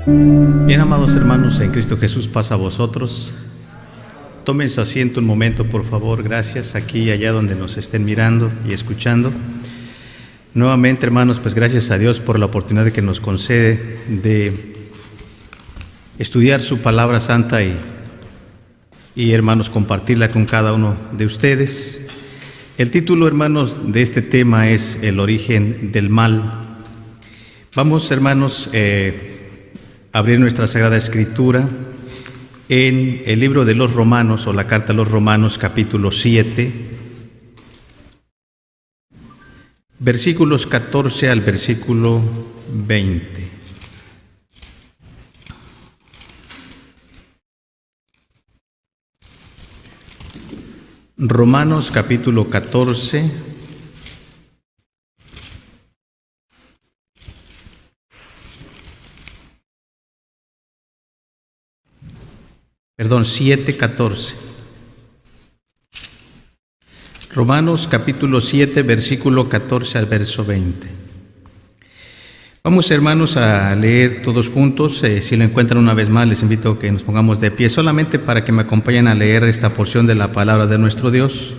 Bien, amados hermanos, en Cristo Jesús, paz a vosotros. Tomen su asiento un momento, por favor, gracias, aquí y allá donde nos estén mirando y escuchando. Nuevamente, hermanos, pues gracias a Dios por la oportunidad que nos concede de estudiar su palabra santa y hermanos, compartirla con cada uno de ustedes. El título, hermanos, de este tema es el origen del mal. Vamos, hermanos, abrir nuestra Sagrada Escritura en el libro de los Romanos, o la carta a los Romanos, capítulo 7, versículos 14 al versículo 20. Romanos, capítulo 14, perdón, 7:14. Romanos capítulo 7, versículo 14 al verso 20. Vamos, hermanos, a leer todos juntos. Si lo encuentran una vez más, les invito a que nos pongamos de pie, solamente para que me acompañen a leer esta porción de la palabra de nuestro Dios.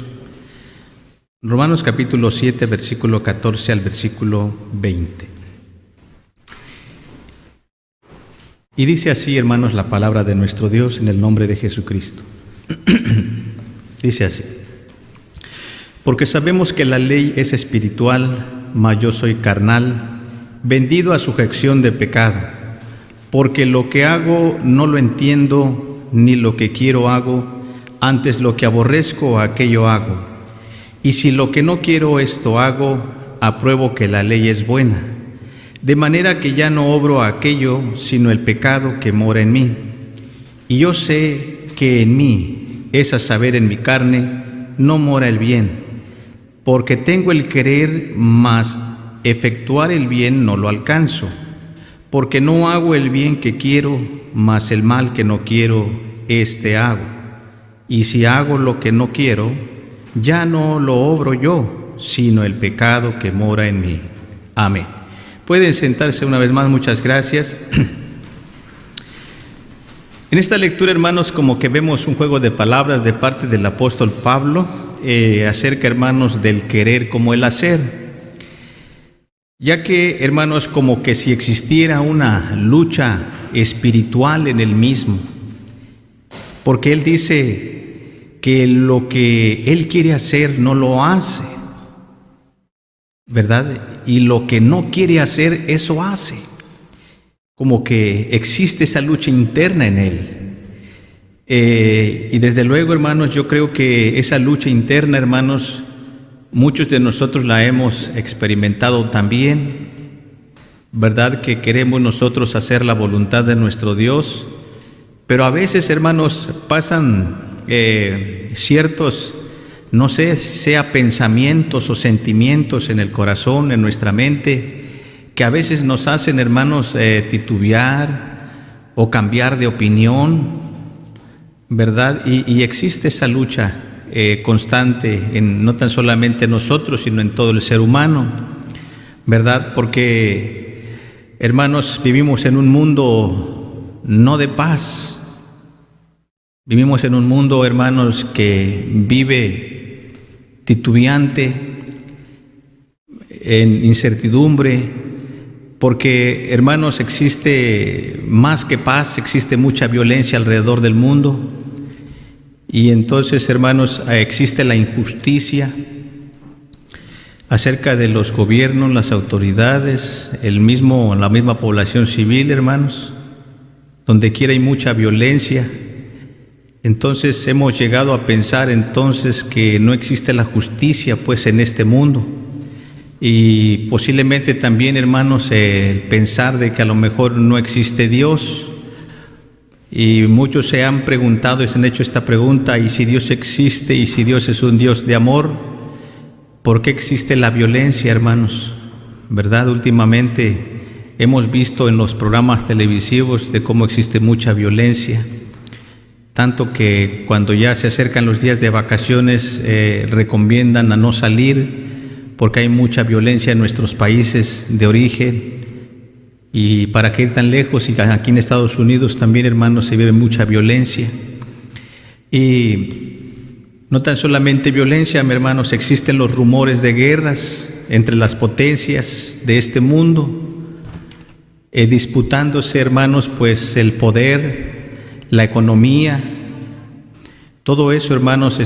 Romanos capítulo 7, versículo 14 al versículo 20. Y dice así, hermanos, la palabra de nuestro Dios en el nombre de Jesucristo. Dice así: porque sabemos que la ley es espiritual, mas yo soy carnal, vendido a sujeción de pecado. Porque lo que hago no lo entiendo, ni lo que quiero hago, antes lo que aborrezco aquello hago. Y si lo que no quiero esto hago, apruebo que la ley es buena. De manera que ya no obro aquello, sino el pecado que mora en mí. Y yo sé que en mí, es a saber, en mi carne, no mora el bien. Porque tengo el querer, mas efectuar el bien no lo alcanzo. Porque no hago el bien que quiero, mas el mal que no quiero, este hago. Y si hago lo que no quiero, ya no lo obro yo, sino el pecado que mora en mí. Amén. Pueden sentarse una vez más, muchas gracias. En esta lectura, hermanos, como que vemos un juego de palabras de parte del apóstol Pablo acerca, hermanos, del querer como el hacer. Ya que, hermanos, como que si existiera una lucha espiritual en él mismo, porque él dice que lo que él quiere hacer no lo hace, ¿verdad? Y lo que no quiere hacer, eso hace. Como que existe esa lucha interna en él. Y desde luego, hermanos, yo creo que esa lucha interna, hermanos, muchos de nosotros la hemos experimentado también, ¿verdad? Que queremos nosotros hacer la voluntad de nuestro Dios, pero a veces, hermanos, pasan ciertos, no sé, sea pensamientos o sentimientos en el corazón, en nuestra mente, que a veces nos hacen, hermanos, titubear o cambiar de opinión, ¿verdad? Y existe esa lucha constante, no tan solamente en nosotros, sino en todo el ser humano, ¿verdad? Porque, hermanos, vivimos en un mundo no de paz. Vivimos en un mundo, hermanos, que vive titubeante, en incertidumbre, porque, hermanos, existe más que paz, existe mucha violencia alrededor del mundo. Y entonces, hermanos, existe la injusticia acerca de los gobiernos, las autoridades, la misma población civil, hermanos. Donde quiera hay mucha violencia. Entonces hemos llegado a pensar entonces que no existe la justicia pues en este mundo, y posiblemente también, hermanos, el pensar de que a lo mejor no existe Dios. Y muchos se han preguntado y se han hecho esta pregunta: ¿y si Dios existe, y si Dios es un Dios de amor, por qué existe la violencia, hermanos? ¿Verdad? Últimamente hemos visto en los programas televisivos de cómo existe mucha violencia. Tanto que cuando ya se acercan los días de vacaciones recomiendan a no salir porque hay mucha violencia en nuestros países de origen. Y para qué ir tan lejos, y aquí en Estados Unidos también, hermanos, se vive mucha violencia. Y no tan solamente violencia, mis hermanos, existen los rumores de guerras entre las potencias de este mundo, disputándose, hermanos, pues el poder, la economía, todo eso, hermanos,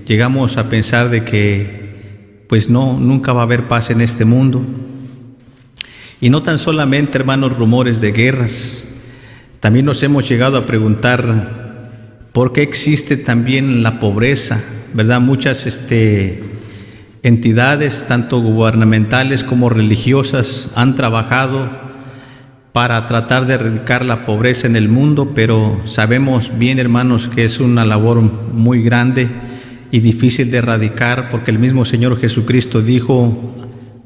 llegamos a pensar de que pues nunca va a haber paz en este mundo. Y no tan solamente, hermanos, rumores de guerras, también nos hemos llegado a preguntar por qué existe también la pobreza, ¿verdad? Muchas entidades, tanto gubernamentales como religiosas, han trabajado para tratar de erradicar la pobreza en el mundo, pero sabemos bien, hermanos, que es una labor muy grande y difícil de erradicar, porque el mismo Señor Jesucristo dijo: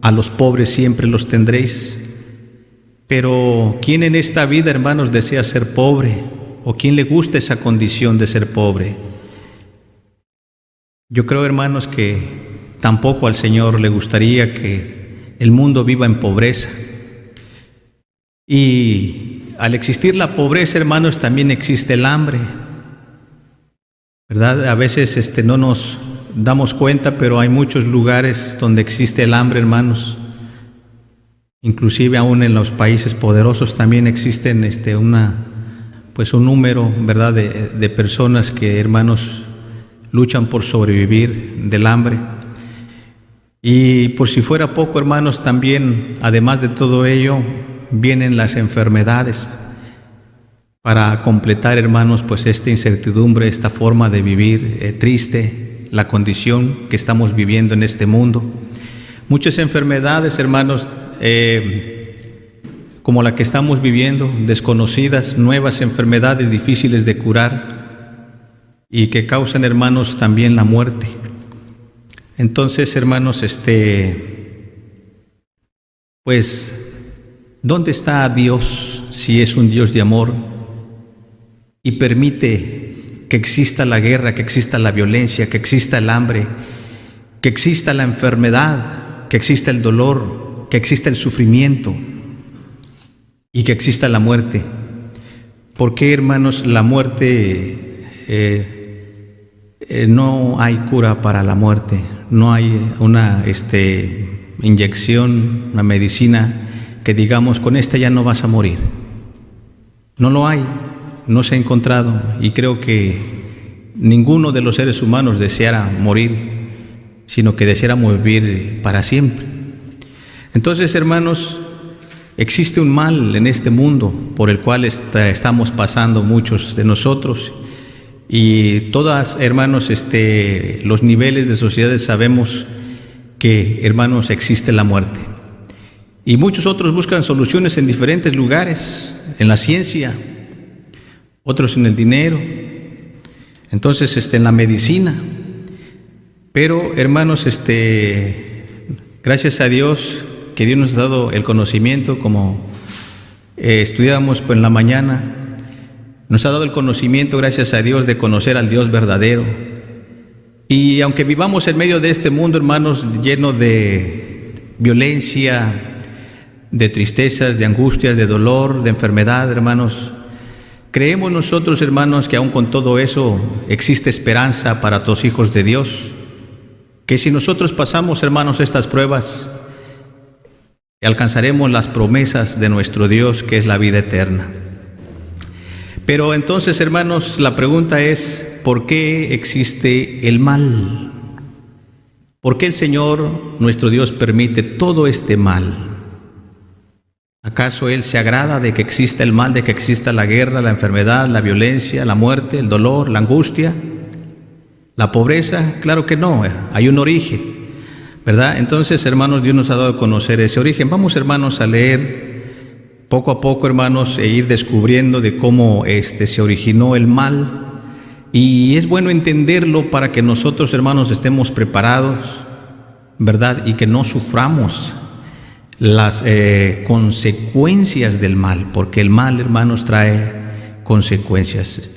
a los pobres siempre los tendréis. Pero ¿quién en esta vida, hermanos, desea ser pobre? ¿O quién le gusta esa condición de ser pobre? Yo creo, hermanos, que tampoco al Señor le gustaría que el mundo viva en pobreza. Y al existir la pobreza, hermanos, también existe el hambre, ¿verdad? A veces no nos damos cuenta, pero hay muchos lugares donde existe el hambre, hermanos. Inclusive aún en los países poderosos también existen un número, ¿verdad?, de personas que, hermanos, luchan por sobrevivir del hambre. Y por si fuera poco, hermanos, también, además de todo ello, vienen las enfermedades para completar, hermanos, pues esta incertidumbre, esta forma de vivir triste, la condición que estamos viviendo en este mundo. Muchas enfermedades, hermanos, como la que estamos viviendo, desconocidas, nuevas enfermedades difíciles de curar y que causan, hermanos, también la muerte. Entonces, hermanos, pues, ¿dónde está Dios si es un Dios de amor y permite que exista la guerra, que exista la violencia, que exista el hambre, que exista la enfermedad, que exista el dolor, que exista el sufrimiento y que exista la muerte? ¿Por qué, hermanos, la muerte, no hay cura para la muerte? No hay una inyección, una medicina que digamos, con esta ya no vas a morir. No lo hay, no se ha encontrado, y creo que ninguno de los seres humanos deseara morir, sino que deseáramos vivir para siempre. Entonces, hermanos, existe un mal en este mundo por el cual estamos pasando muchos de nosotros, y todas, hermanos, los niveles de sociedades sabemos que, hermanos, existe la muerte. Y muchos otros buscan soluciones en diferentes lugares, en la ciencia, otros en el dinero, entonces en la medicina. Pero, hermanos, gracias a Dios, que Dios nos ha dado el conocimiento, como estudiábamos en la mañana, nos ha dado el conocimiento, gracias a Dios, de conocer al Dios verdadero. Y aunque vivamos en medio de este mundo, hermanos, lleno de violencia, de tristezas, de angustias, de dolor, de enfermedad, hermanos, creemos nosotros, hermanos, que aún con todo eso existe esperanza para los hijos de Dios, que si nosotros pasamos, hermanos, estas pruebas, alcanzaremos las promesas de nuestro Dios, que es la vida eterna. Pero entonces, hermanos, la pregunta es, ¿por qué existe el mal? ¿Por qué el Señor, nuestro Dios, permite todo este mal? ¿Acaso Él se agrada de que exista el mal, de que exista la guerra, la enfermedad, la violencia, la muerte, el dolor, la angustia, la pobreza? Claro que no, hay un origen, ¿verdad? Entonces, hermanos, Dios nos ha dado a conocer ese origen. Vamos, hermanos, a leer poco a poco, hermanos, e ir descubriendo de cómo se originó el mal. Y es bueno entenderlo para que nosotros, hermanos, estemos preparados, ¿verdad? Y que no suframos las consecuencias del mal, porque el mal, hermanos, trae consecuencias,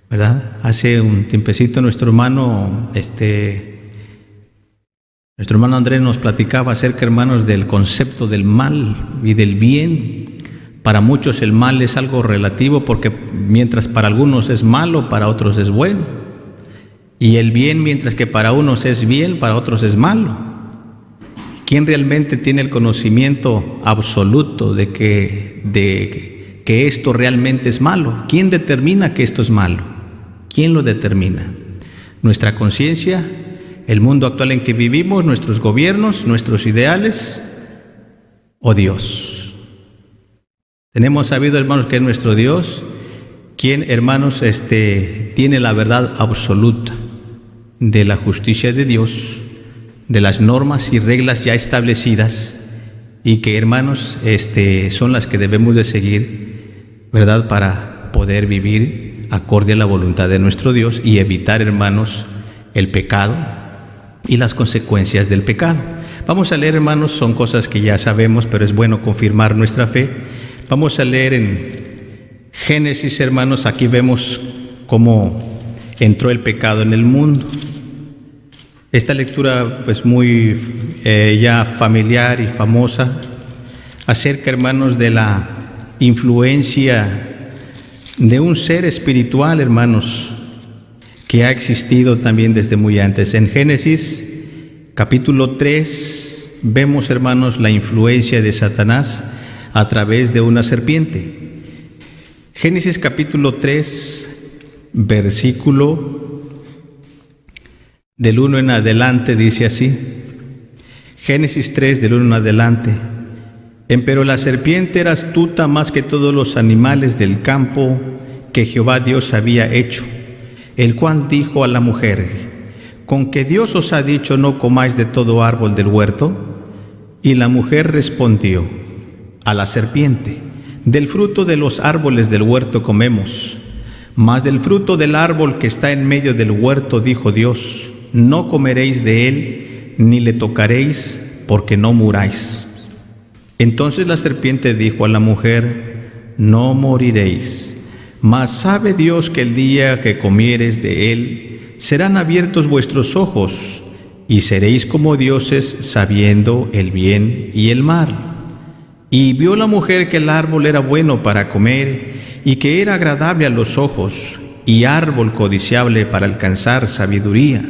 ¿verdad? Hace un tiempecito nuestro hermano, Nuestro hermano Andrés nos platicaba acerca, hermanos, del concepto del mal y del bien. Para muchos el mal es algo relativo porque mientras para algunos es malo, para otros es bueno. Y el bien, mientras que para unos es bien, para otros es malo. ¿Quién realmente tiene el conocimiento absoluto de que esto realmente es malo? ¿Quién determina que esto es malo? ¿Quién lo determina? ¿Nuestra conciencia? ¿El mundo actual en que vivimos? ¿Nuestros gobiernos? ¿Nuestros ideales? ¿O Dios? Tenemos sabido, hermanos, que es nuestro Dios quien, hermanos, tiene la verdad absoluta de la justicia de Dios, de las normas y reglas ya establecidas, y que, hermanos, son las que debemos de seguir, ¿verdad?, para poder vivir acorde a la voluntad de nuestro Dios y evitar, hermanos, el pecado y las consecuencias del pecado. Vamos a leer, hermanos, son cosas que ya sabemos, pero es bueno confirmar nuestra fe. Vamos a leer en Génesis, hermanos. Aquí vemos cómo entró el pecado en el mundo. Esta lectura, pues muy ya familiar y famosa, acerca, hermanos, de la influencia de un ser espiritual, hermanos, que ha existido también desde muy antes. En Génesis, capítulo 3, vemos, hermanos, la influencia de Satanás a través de una serpiente. Génesis capítulo 3, versículo del 1 en adelante, dice así. Génesis 3, del 1 en adelante. Empero la serpiente era astuta más que todos los animales del campo que Jehová Dios había hecho, el cual dijo a la mujer: ¿con que Dios os ha dicho no comáis de todo árbol del huerto? Y la mujer respondió a la serpiente: del fruto de los árboles del huerto comemos, mas del fruto del árbol que está en medio del huerto dijo Dios: no comeréis de él, ni le tocaréis, porque no muráis. Entonces la serpiente dijo a la mujer: no moriréis, mas sabe Dios que el día que comiereis de él, serán abiertos vuestros ojos, y seréis como dioses, sabiendo el bien y el mal. Y vio la mujer que el árbol era bueno para comer, y que era agradable a los ojos, y árbol codiciable para alcanzar sabiduría.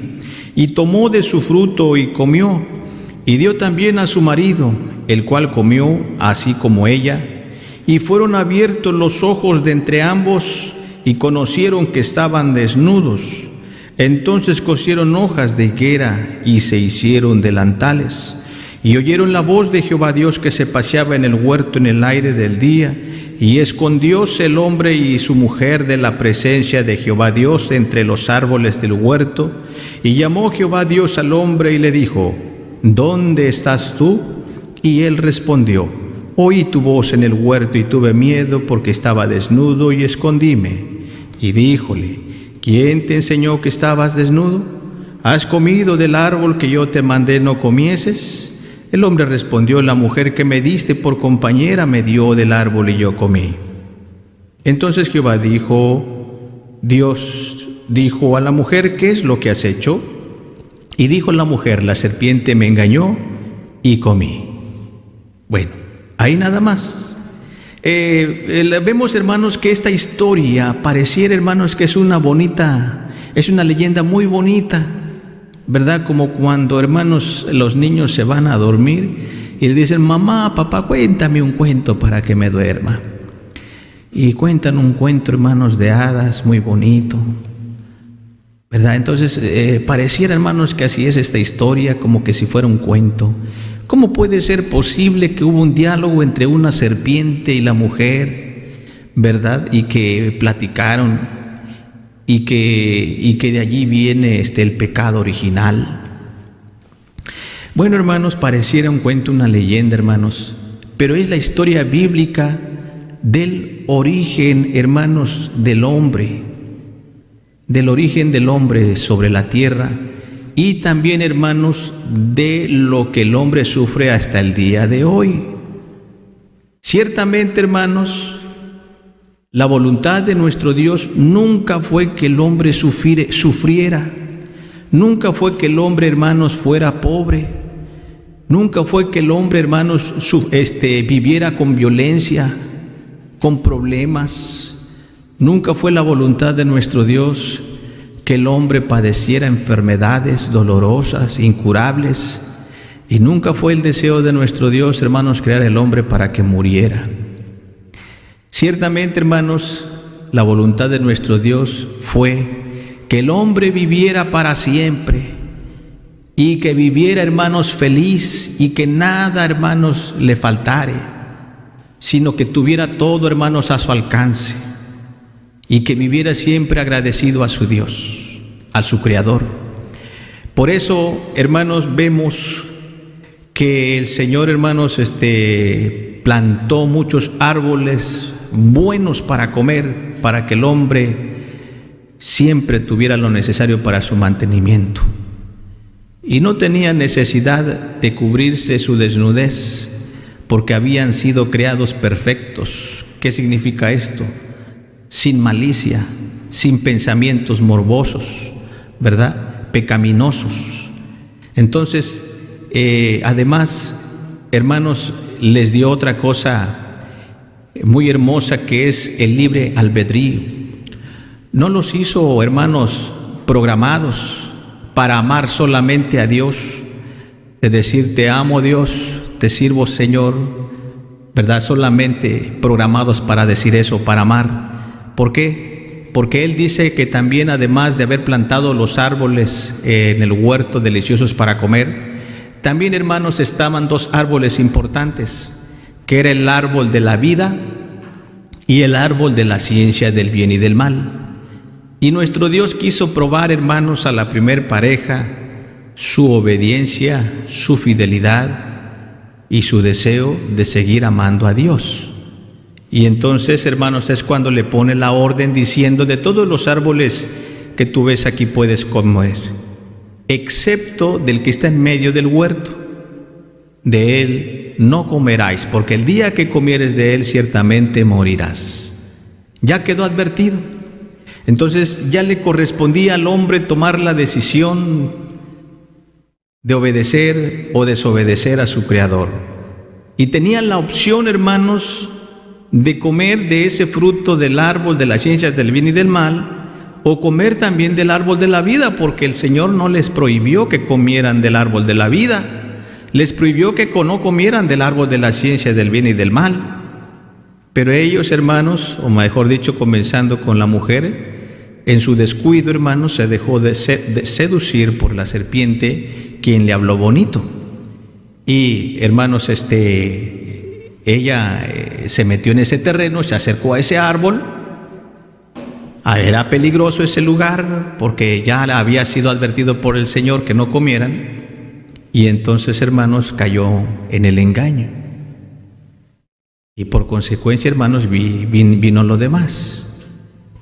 Y tomó de su fruto y comió, y dio también a su marido, el cual comió así como ella. Y fueron abiertos los ojos de entre ambos, y conocieron que estaban desnudos. Entonces cosieron hojas de higuera, y se hicieron delantales. Y oyeron la voz de Jehová Dios que se paseaba en el huerto en el aire del día, y escondióse el hombre y su mujer de la presencia de Jehová Dios entre los árboles del huerto. Y llamó Jehová Dios al hombre y le dijo: ¿dónde estás tú? Y él respondió: oí tu voz en el huerto y tuve miedo porque estaba desnudo y escondíme. Y díjole: ¿quién te enseñó que estabas desnudo? ¿Has comido del árbol que yo te mandé no comieses? El hombre respondió: la mujer que me diste por compañera me dio del árbol y yo comí. Entonces Jehová Dios dijo a la mujer: ¿qué es lo que has hecho? Y dijo la mujer: la serpiente me engañó y comí. Bueno, ahí nada más. Vemos, hermanos, que esta historia pareciera, hermanos, que es una leyenda muy bonita, ¿verdad? Como cuando, hermanos, los niños se van a dormir y le dicen: mamá, papá, cuéntame un cuento para que me duerma. Y cuentan un cuento, hermanos, de hadas muy bonito, ¿verdad? Entonces, pareciera, hermanos, que así es esta historia, como que si fuera un cuento. ¿Cómo puede ser posible que hubo un diálogo entre una serpiente y la mujer, ¿verdad? Y que platicaron, y que de allí viene el pecado original. Bueno, hermanos, pareciera un cuento, una leyenda, hermanos, pero es la historia bíblica del origen, hermanos, del origen del hombre sobre la tierra, y también, hermanos, de lo que el hombre sufre hasta el día de hoy. Ciertamente, hermanos, la voluntad de nuestro Dios nunca fue que el hombre sufriera, nunca fue que el hombre, hermanos, fuera pobre, Nunca fue que el hombre, hermanos, viviera con violencia, con problemas. Nunca fue la voluntad de nuestro Dios que el hombre padeciera enfermedades dolorosas, incurables. Y nunca fue el deseo de nuestro Dios, hermanos, crear el hombre para que muriera. Ciertamente, hermanos, la voluntad de nuestro Dios fue que el hombre viviera para siempre y que viviera, hermanos, feliz y que nada, hermanos, le faltare, sino que tuviera todo, hermanos, a su alcance y que viviera siempre agradecido a su Dios, a su Creador. Por eso, hermanos, vemos que el Señor, hermanos, plantó muchos árboles buenos para comer, para que el hombre siempre tuviera lo necesario para su mantenimiento. Y no tenía necesidad de cubrirse su desnudez, porque habían sido creados perfectos. ¿Qué significa esto? Sin malicia, sin pensamientos morbosos, ¿verdad? Pecaminosos. Entonces, además, hermanos, les dio otra cosa muy hermosa, que es el libre albedrío. No los hizo, hermanos, programados para amar solamente a Dios, de decir te amo Dios, te sirvo Señor, ¿verdad? Solamente programados para decir eso, para amar. ¿Por qué? Porque Él dice que también, además de haber plantado los árboles en el huerto deliciosos para comer, también, hermanos, estaban dos árboles importantes, que era el árbol de la vida y el árbol de la ciencia del bien y del mal. Y nuestro Dios quiso probar, hermanos, a la primer pareja su obediencia, su fidelidad y su deseo de seguir amando a Dios. Y entonces, hermanos, es cuando le pone la orden diciendo: de todos los árboles que tú ves aquí puedes comer, excepto del que está en medio del huerto. De él no comeráis, porque el día que comieres de él ciertamente morirás. Ya quedó advertido. Entonces ya le correspondía al hombre tomar la decisión de obedecer o desobedecer a su Creador. Y tenían la opción, hermanos, de comer de ese fruto del árbol de la ciencia del bien y del mal, o comer también del árbol de la vida, porque el Señor no les prohibió que comieran del árbol de la vida, les prohibió que no comieran del árbol de la ciencia del bien y del mal. Pero ellos, hermanos, o mejor dicho, comenzando con la mujer, en su descuido, hermanos, se dejó de seducir por la serpiente, quien le habló bonito. Y, hermanos, ella se metió en ese terreno, se acercó a ese árbol. Era peligroso ese lugar, porque ya había sido advertido por el Señor que no comieran. Y entonces, hermanos, cayó en el engaño. Y por consecuencia, hermanos, vino lo demás.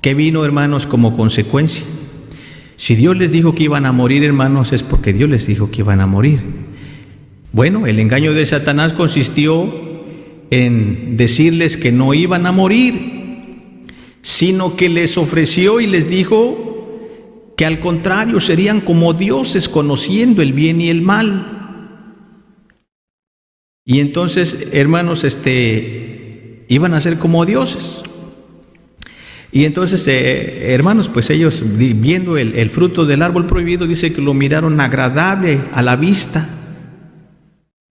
¿Qué vino, hermanos, como consecuencia? Si Dios les dijo que iban a morir, hermanos, es porque Dios les dijo que iban a morir. Bueno, el engaño de Satanás consistió en decirles que no iban a morir, sino que les ofreció y les dijo que al contrario serían como dioses, conociendo el bien y el mal. Y entonces, hermanos, iban a ser como dioses. Y entonces, hermanos, pues ellos, viendo el fruto del árbol prohibido, dice que lo miraron agradable a la vista,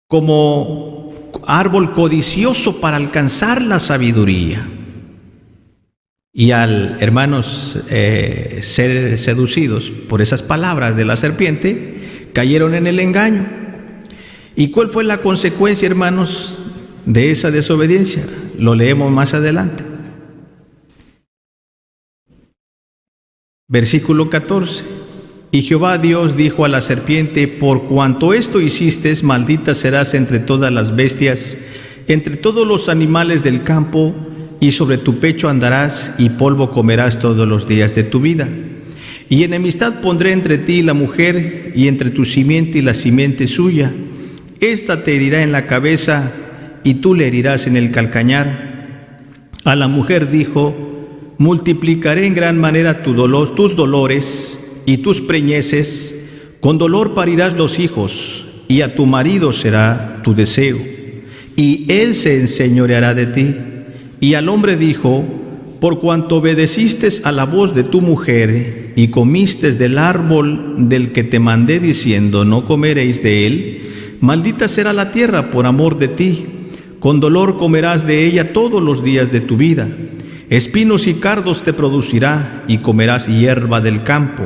como árbol codicioso para alcanzar la sabiduría. Y al, hermanos, ser seducidos por esas palabras de la serpiente, cayeron en el engaño. ¿Y cuál fue la consecuencia, hermanos, de esa desobediencia? Lo leemos más adelante. Versículo 14. Y Jehová Dios dijo a la serpiente: por cuanto esto hiciste, maldita serás entre todas las bestias, entre todos los animales del campo, y sobre tu pecho andarás, y polvo comerás todos los días de tu vida. Y enemistad pondré entre ti y la mujer, y entre tu simiente y la simiente suya. Esta te herirá en la cabeza, y tú le herirás en el calcañar. A la mujer dijo: multiplicaré en gran manera tus dolores y tus preñeces, con dolor parirás los hijos, y a tu marido será tu deseo, y él se enseñoreará de ti. Y al hombre dijo: por cuanto obedeciste a la voz de tu mujer, y comiste del árbol del que te mandé diciendo: no comeréis de él, maldita será la tierra por amor de ti. Con dolor comerás de ella todos los días de tu vida. Espinos y cardos te producirá, y comerás hierba del campo.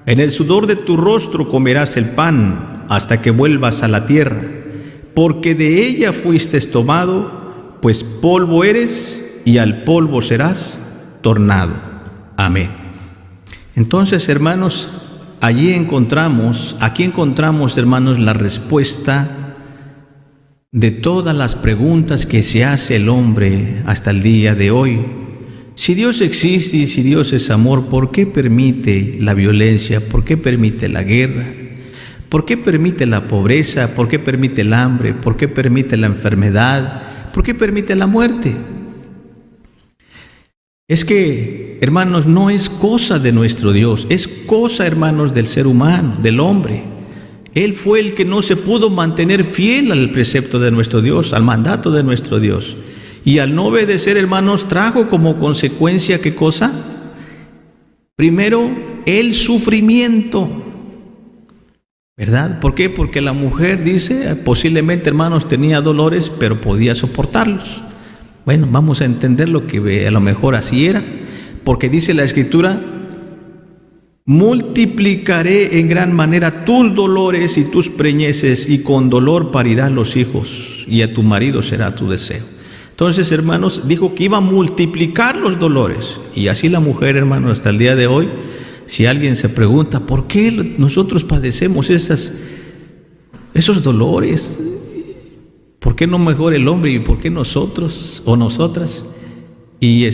En el sudor de tu rostro comerás el pan, hasta que vuelvas a la tierra, porque de ella fuiste tomado, pues polvo eres, y al polvo serás tornado. Amén. Entonces, hermanos, aquí encontramos, hermanos, la respuesta de todas las preguntas que se hace el hombre hasta el día de hoy. Si Dios existe y si Dios es amor, ¿por qué permite la violencia? ¿Por qué permite la guerra? ¿Por qué permite la pobreza? ¿Por qué permite el hambre? ¿Por qué permite la enfermedad? ¿Por qué permite la muerte? Es que, hermanos, no es cosa de nuestro Dios, es cosa, hermanos, del ser humano, del hombre. Él fue el que no se pudo mantener fiel al precepto de nuestro Dios, al mandato de nuestro Dios. Y al no obedecer, hermanos, trajo como consecuencia, ¿qué cosa? Primero, el sufrimiento, ¿verdad? ¿Por qué? Porque la mujer, dice, posiblemente, hermanos, tenía dolores, pero podía soportarlos. Bueno, vamos a entender lo que a lo mejor así era, porque dice la Escritura: multiplicaré en gran manera tus dolores y tus preñeces, y con dolor parirás los hijos, y a tu marido será tu deseo. Entonces, hermanos, dijo que iba a multiplicar los dolores. Y así la mujer, hermanos, hasta el día de hoy, si alguien se pregunta, ¿por qué nosotros padecemos esos dolores? ¿Por qué no mejor el hombre y por qué nosotros o nosotras? Y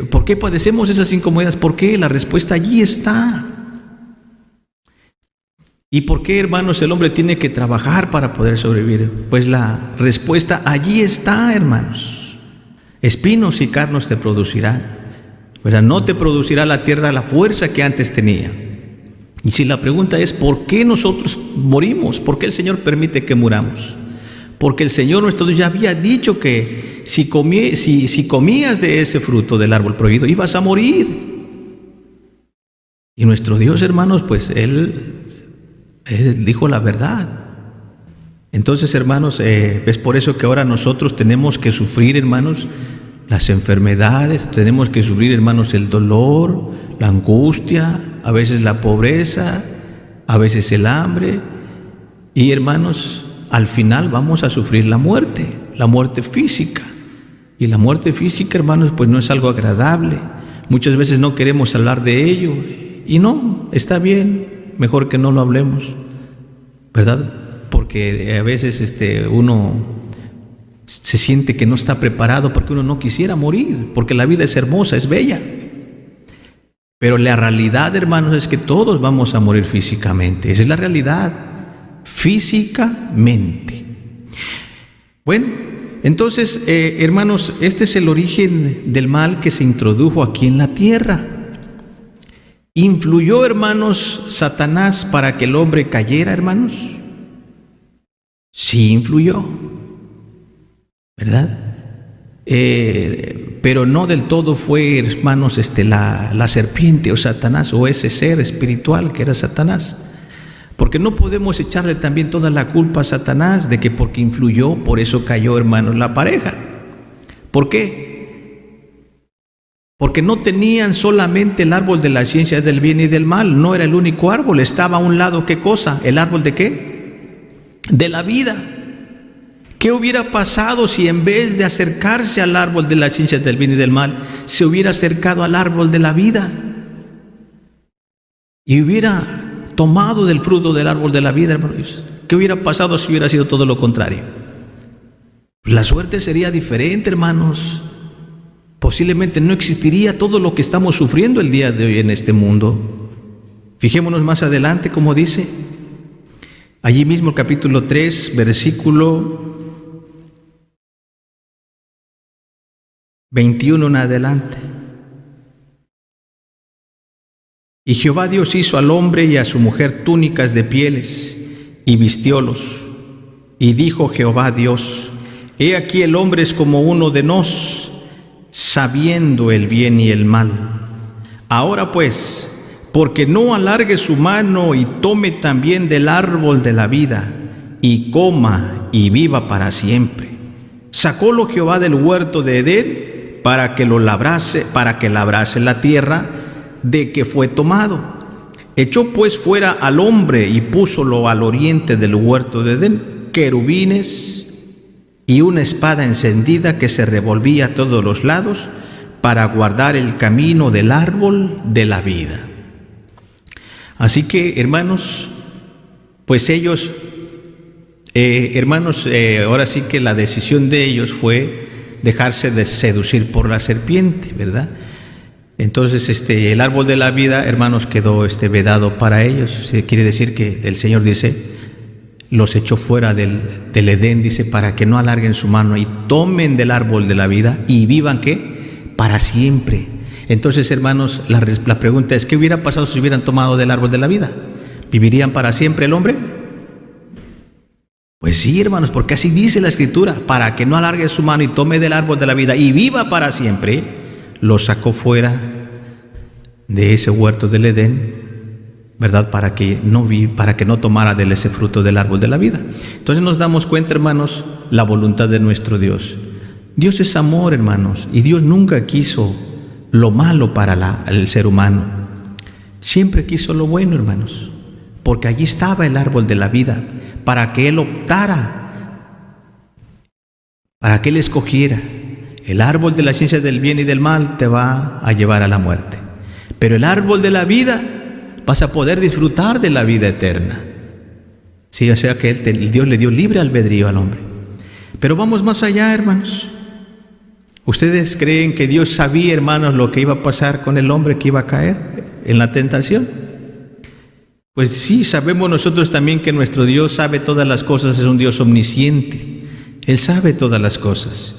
¿por qué padecemos esas incomodidades? ¿Por qué? La respuesta allí está. ¿Y por qué, hermanos, el hombre tiene que trabajar para poder sobrevivir? Pues la respuesta allí está, hermanos. Espinos y cardos te producirán, ¿verdad? No te producirá la tierra la fuerza que antes tenía. Y si la pregunta es, ¿por qué nosotros morimos? ¿Por qué el Señor permite que muramos? Porque el Señor nuestro Dios ya había dicho que si comías de ese fruto del árbol prohibido, ibas a morir. Y nuestro Dios, hermanos, pues Él dijo la verdad. Entonces, hermanos, es por eso que ahora nosotros tenemos que sufrir, hermanos, las enfermedades, tenemos que sufrir, hermanos, el dolor, la angustia, a veces la pobreza, a veces el hambre. Y, hermanos, al final vamos a sufrir la muerte física. Y la muerte física, hermanos, pues no es algo agradable. Muchas veces no queremos hablar de ello. Y no, está bien, mejor que no lo hablemos, ¿verdad? Porque a veces uno se siente que no está preparado, porque uno no quisiera morir, porque la vida es hermosa, es bella. Pero la realidad, hermanos, es que todos vamos a morir físicamente. Esa es la realidad, físicamente. Bueno, entonces, hermanos, este es el origen del mal que se introdujo aquí en la tierra. ¿Influyó, hermanos, Satanás para que el hombre cayera, hermanos? Sí influyó, ¿verdad? Pero no del todo fue, hermanos, la serpiente o Satanás o ese ser espiritual que era Satanás. Porque no podemos echarle también toda la culpa a Satanás de que porque influyó, por eso cayó, hermanos, la pareja. ¿Por qué? Porque no tenían solamente el árbol de la ciencia del bien y del mal, no era el único árbol, estaba a un lado, ¿qué cosa? ¿El árbol de qué? De la vida. ¿Qué hubiera pasado si en vez de acercarse al árbol de la ciencia del bien y del mal, se hubiera acercado al árbol de la vida? Y hubiera tomado del fruto del árbol de la vida, hermanos. ¿Qué hubiera pasado si hubiera sido todo lo contrario? La suerte sería diferente, hermanos. Posiblemente no existiría todo lo que estamos sufriendo el día de hoy en este mundo. Fijémonos más adelante cómo dice, allí mismo el capítulo 3, versículo 21 en adelante. Y Jehová Dios hizo al hombre y a su mujer túnicas de pieles y vistiólos. Y dijo Jehová Dios: He aquí el hombre es como uno de nos, sabiendo el bien y el mal. Ahora pues, porque no alargue su mano y tome también del árbol de la vida, y coma y viva para siempre. Sacólo Jehová del huerto de Edén para que labrase la tierra de que fue tomado. Echó pues fuera al hombre y púsolo al oriente del huerto de Edén, querubines y una espada encendida que se revolvía a todos los lados para guardar el camino del árbol de la vida. Así que, hermanos, pues ellos, ahora sí que la decisión de ellos fue dejarse de seducir por la serpiente, ¿verdad? Entonces, el árbol de la vida, hermanos, quedó vedado para ellos. Quiere decir que el Señor dice, los echó fuera del Edén, dice, para que no alarguen su mano y tomen del árbol de la vida y vivan, ¿qué? Para siempre. Entonces, hermanos, la pregunta es, ¿qué hubiera pasado si hubieran tomado del árbol de la vida? ¿Vivirían para siempre el hombre? Pues sí, hermanos, porque así dice la Escritura, para que no alargue su mano y tome del árbol de la vida y viva para siempre, lo sacó fuera de ese huerto del Edén, ¿verdad? Para que no tomara de ese fruto del árbol de la vida. Entonces nos damos cuenta, hermanos, la voluntad de nuestro Dios. Dios es amor, hermanos, y Dios nunca quiso lo malo para el ser humano. Siempre quiso lo bueno, hermanos, porque allí estaba el árbol de la vida, para que Él optara, para que Él escogiera. El árbol de la ciencia del bien y del mal te va a llevar a la muerte, pero el árbol de la vida vas a poder disfrutar de la vida eterna. Sí, o sea que Dios le dio libre albedrío al hombre. Pero vamos más allá, hermanos. ¿Ustedes creen que Dios sabía, hermanos, lo que iba a pasar con el hombre que iba a caer en la tentación? Pues sí, sabemos nosotros también que nuestro Dios sabe todas las cosas, es un Dios omnisciente. Él sabe todas las cosas.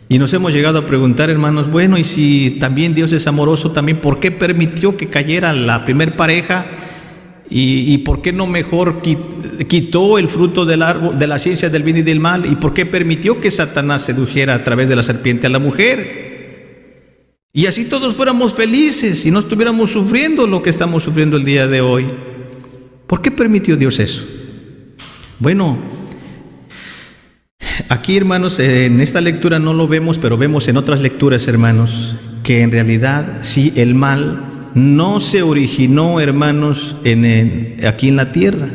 Y nos hemos llegado a preguntar, hermanos, bueno, y si también Dios es amoroso, también, ¿por qué permitió que cayera la primer pareja? ¿Y por qué no mejor quitó el fruto del árbol, de la ciencia del bien y del mal? ¿Y por qué permitió que Satanás sedujera a través de la serpiente a la mujer? Y así todos fuéramos felices y no estuviéramos sufriendo lo que estamos sufriendo el día de hoy. ¿Por qué permitió Dios eso? Bueno, aquí, hermanos, en esta lectura no lo vemos, pero vemos en otras lecturas, hermanos, que en realidad sí, el mal no se originó, hermanos, aquí en la tierra,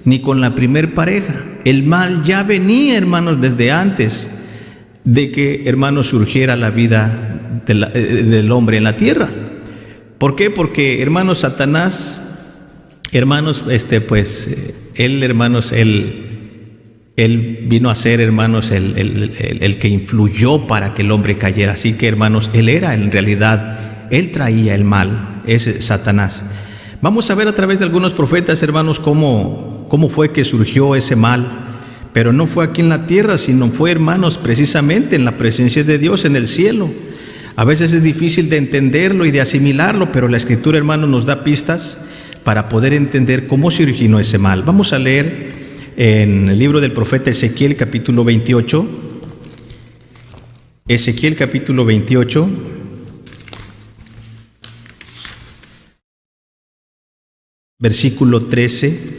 ni con la primer pareja. El mal ya venía, hermanos, desde antes de que, hermanos, surgiera la vida del hombre en la tierra. ¿Por qué? Porque, hermanos, Satanás, hermanos, él vino a ser, hermanos, el que influyó para que el hombre cayera. Así que, hermanos, él traía el mal, es Satanás. Vamos a ver a través de algunos profetas, hermanos, cómo fue que surgió ese mal. Pero no fue aquí en la tierra, sino fue, hermanos, precisamente en la presencia de Dios, en el cielo. A veces es difícil de entenderlo y de asimilarlo, pero la Escritura, hermanos, nos da pistas para poder entender cómo se originó ese mal. Vamos a leer en el libro del profeta Ezequiel, capítulo 28. Ezequiel, capítulo 28. Versículo 13.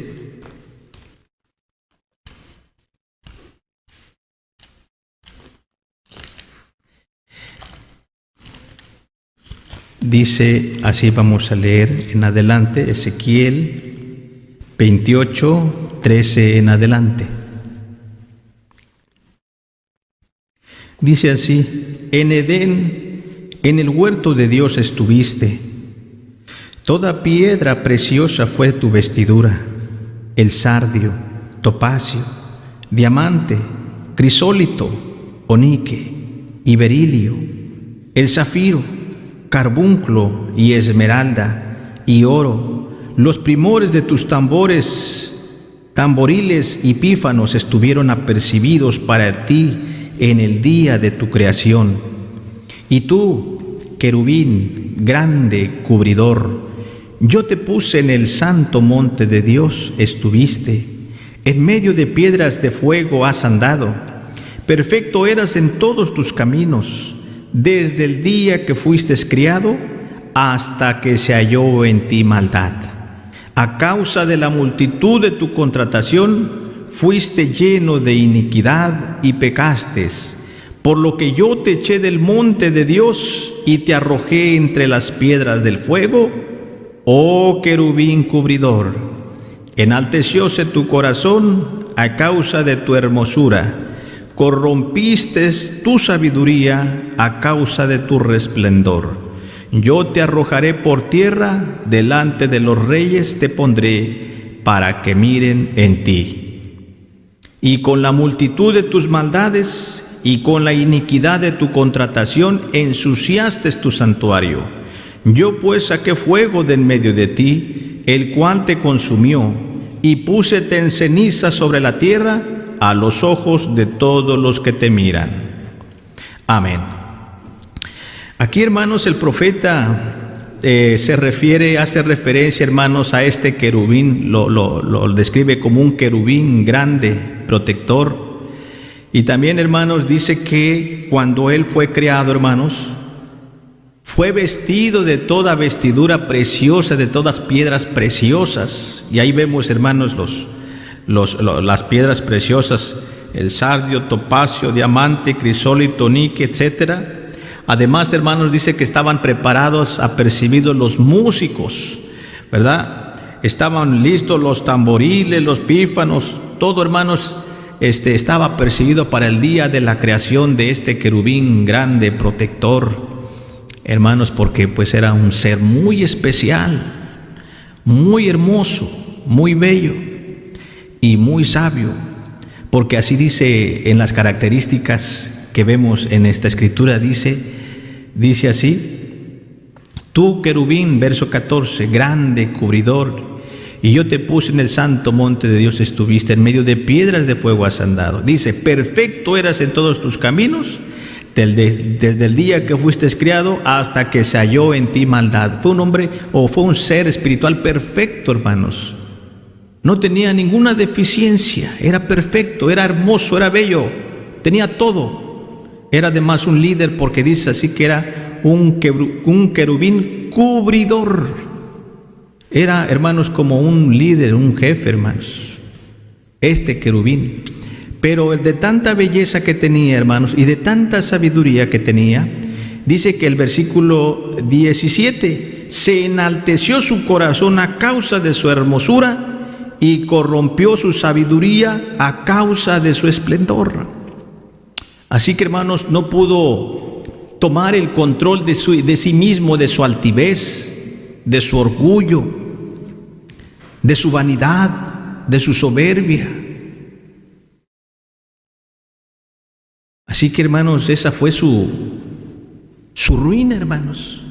Dice, así vamos a leer en adelante, Ezequiel 28, 13 en adelante. Dice así: en Edén, en el huerto de Dios estuviste. Toda piedra preciosa fue tu vestidura, el sardio, topacio, diamante, crisólito, onique y berilio, el zafiro, carbunclo y esmeralda y oro. Los primores de tus tamboriles y pífanos estuvieron apercibidos para ti en el día de tu creación. Y tú, querubín, grande cubridor, yo te puse en el santo monte de Dios, estuviste. En medio de piedras de fuego has andado. Perfecto eras en todos tus caminos, desde el día que fuiste criado hasta que se halló en ti maldad. A causa de la multitud de tu contratación, fuiste lleno de iniquidad y pecaste, por lo que yo te eché del monte de Dios y te arrojé entre las piedras del fuego, oh querubín cubridor. Enaltecióse tu corazón a causa de tu hermosura, corrompiste tu sabiduría a causa de tu resplendor. Yo te arrojaré por tierra, delante de los reyes te pondré, para que miren en ti. Y con la multitud de tus maldades y con la iniquidad de tu contratación ensuciaste tu santuario. Yo pues saqué fuego de en medio de ti, el cual te consumió, y púsete en ceniza sobre la tierra a los ojos de todos los que te miran. Amén. Aquí, hermanos, el profeta hace referencia, hermanos, a este querubín, lo describe como un querubín grande, protector. Y también, hermanos, dice que cuando él fue creado, hermanos, fue vestido de toda vestidura preciosa, de todas piedras preciosas. Y ahí vemos, hermanos, las piedras preciosas, el sardio, topacio, diamante, crisólito, níquel, etcétera. Además, hermanos, dice que estaban preparados, apercibidos los músicos, ¿verdad? Estaban listos los tamboriles, los pífanos, todo, hermanos, estaba apercibido para el día de la creación de este querubín grande, protector, hermanos, porque pues era un ser muy especial, muy hermoso, muy bello y muy sabio, porque así dice en las características que vemos en esta escritura, dice así: tú, querubín, verso 14, grande, cubridor, y yo te puse en el santo monte de Dios, estuviste en medio de piedras de fuego has andado. Dice, perfecto eras en todos tus caminos, desde el día que fuiste criado hasta que se halló en ti maldad. Fue un hombre, o fue un ser espiritual perfecto, hermanos. No tenía ninguna deficiencia, era perfecto, era hermoso, era bello, tenía todo. Era además un líder, porque dice así que era un querubín cubridor. Era, hermanos, como un líder, un jefe, hermanos, este querubín. Pero de tanta belleza que tenía, hermanos, y de tanta sabiduría que tenía, dice que el versículo 17, se enalteció su corazón a causa de su hermosura y corrompió su sabiduría a causa de su esplendor. Así que, hermanos, no pudo tomar el control de sí mismo, de su altivez, de su orgullo, de su vanidad, de su soberbia. Así que, hermanos, esa fue su ruina, hermanos.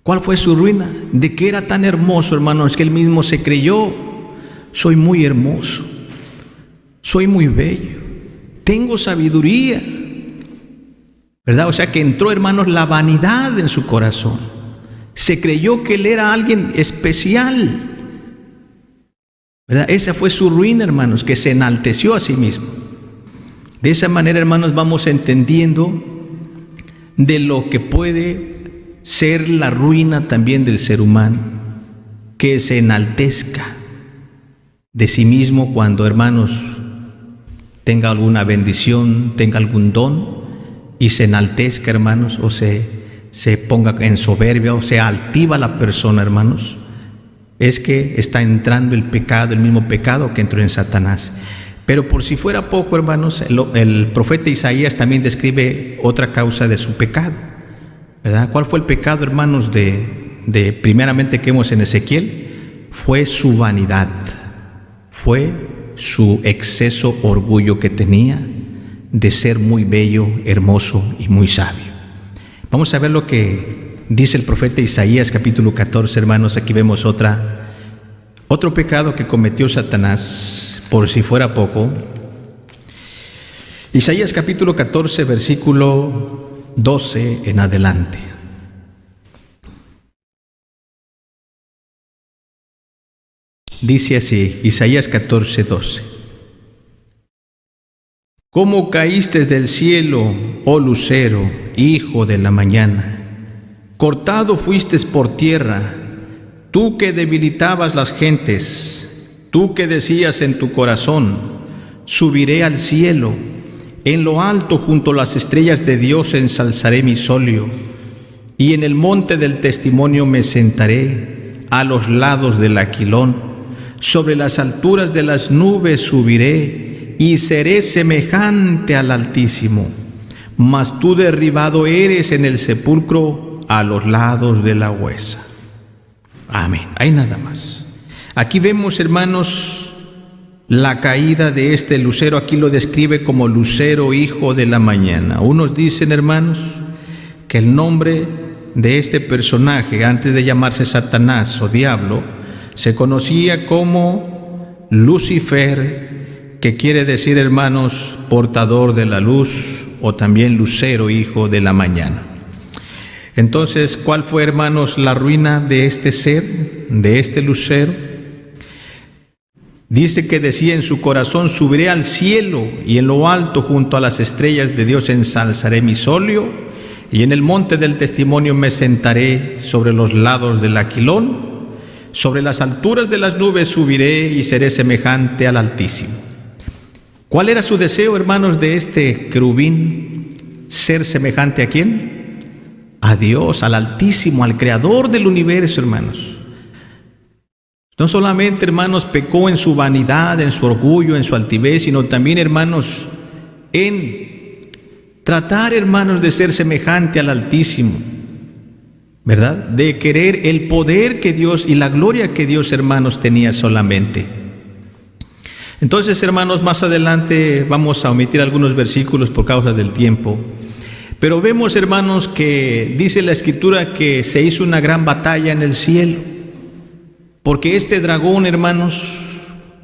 ¿Cuál fue su ruina? De que era tan hermoso, hermanos, que él mismo se creyó: soy muy hermoso, soy muy bello, tengo sabiduría, ¿verdad? O sea que entró, hermanos, la vanidad en su corazón. Se creyó que él era alguien especial, ¿verdad? Esa fue su ruina, hermanos, que se enalteció a sí mismo. De esa manera, hermanos, vamos entendiendo de lo que puede ser la ruina también del ser humano, que se enaltezca de sí mismo cuando, hermanos, tenga alguna bendición, tenga algún don, y se enaltezca, hermanos, o se ponga en soberbia, o sea altiva la persona, hermanos, es que está entrando el pecado, el mismo pecado que entró en Satanás. Pero por si fuera poco, hermanos, el profeta Isaías también describe otra causa de su pecado, ¿verdad? ¿Cuál fue el pecado, hermanos, de primeramente que vemos en Ezequiel? Fue su vanidad, fue su exceso orgullo que tenía de ser muy bello, hermoso y muy sabio. Vamos a ver lo que dice el profeta Isaías, capítulo 14, hermanos. Aquí vemos otro pecado que cometió Satanás, por si fuera poco. Isaías capítulo 14, versículo 12 en adelante. Dice así, Isaías 14, 12. ¿Cómo caíste del cielo, oh lucero, hijo de la mañana? Cortado fuiste por tierra, tú que debilitabas las gentes, tú que decías en tu corazón, subiré al cielo, en lo alto junto a las estrellas de Dios ensalzaré mi solio, y en el monte del testimonio me sentaré, a los lados del Aquilón, sobre las alturas de las nubes subiré, y seré semejante al Altísimo. Mas tú derribado eres en el sepulcro, a los lados de la huesa. Amén. Hay nada más. Aquí vemos, hermanos, la caída de este lucero. Aquí lo describe como lucero, hijo de la mañana. Unos dicen, hermanos, que el nombre de este personaje, antes de llamarse Satanás o diablo, se conocía como Lucifer, que quiere decir, hermanos, portador de la luz, o también lucero, hijo de la mañana. Entonces, ¿cuál fue, hermanos, la ruina de este ser, de este lucero? Dice que decía en su corazón, subiré al cielo, y en lo alto junto a las estrellas de Dios ensalzaré mi solio, y en el monte del testimonio me sentaré sobre los lados del Aquilón, sobre las alturas de las nubes subiré y seré semejante al Altísimo. ¿Cuál era su deseo, hermanos, de este querubín? ¿Ser semejante a quién? A Dios, al Altísimo, al Creador del universo, hermanos. No solamente, hermanos, pecó en su vanidad, en su orgullo, en su altivez, sino también, hermanos, en tratar, hermanos, de ser semejante al Altísimo, ¿verdad? De querer el poder que Dios y la gloria que Dios, hermanos, tenía solamente. Entonces, hermanos, más adelante vamos a omitir algunos versículos por causa del tiempo. Pero vemos, hermanos, que dice la Escritura que se hizo una gran batalla en el cielo, porque este dragón, hermanos,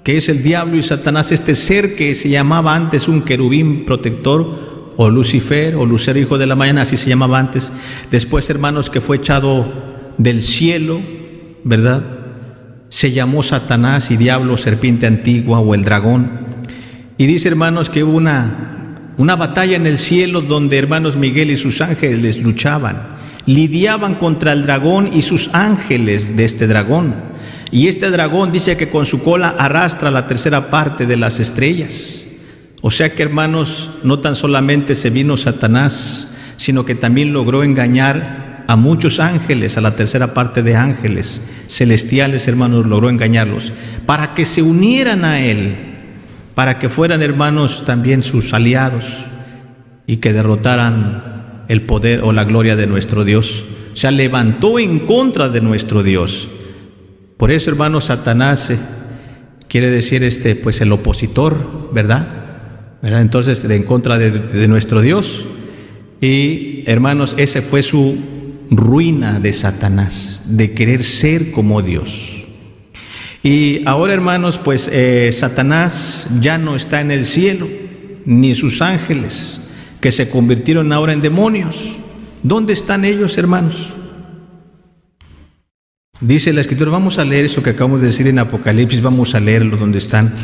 que es el diablo y Satanás, este ser que se llamaba antes un querubín protector, o Lucifer, o lucero hijo de la mañana, así se llamaba antes, después, hermanos, que fue echado del cielo, ¿verdad? Se llamó Satanás y diablo, serpiente antigua, o el dragón. Y dice, hermanos, que hubo una batalla en el cielo donde, hermanos, Miguel y sus ángeles luchaban, lidiaban contra el dragón y sus ángeles de este dragón. Y este dragón dice que con su cola arrastra la tercera parte de las estrellas. O sea que, hermanos, no tan solamente se vino Satanás, sino que también logró engañar a muchos ángeles, a la tercera parte de ángeles celestiales, hermanos, logró engañarlos, para que se unieran a él, para que fueran, hermanos, también sus aliados y que derrotaran el poder o la gloria de nuestro Dios. O sea, levantó en contra de nuestro Dios. Por eso, hermanos, Satanás quiere decir pues el opositor, ¿verdad? Entonces, en contra de nuestro Dios. Y, hermanos, ese fue su ruina de Satanás, de querer ser como Dios. Y ahora, hermanos, pues Satanás ya no está en el cielo, ni sus ángeles, que se convirtieron ahora en demonios. ¿Dónde están ellos, hermanos? Dice la Escritura, vamos a leer eso que acabamos de decir en Apocalipsis, vamos a leerlo donde están.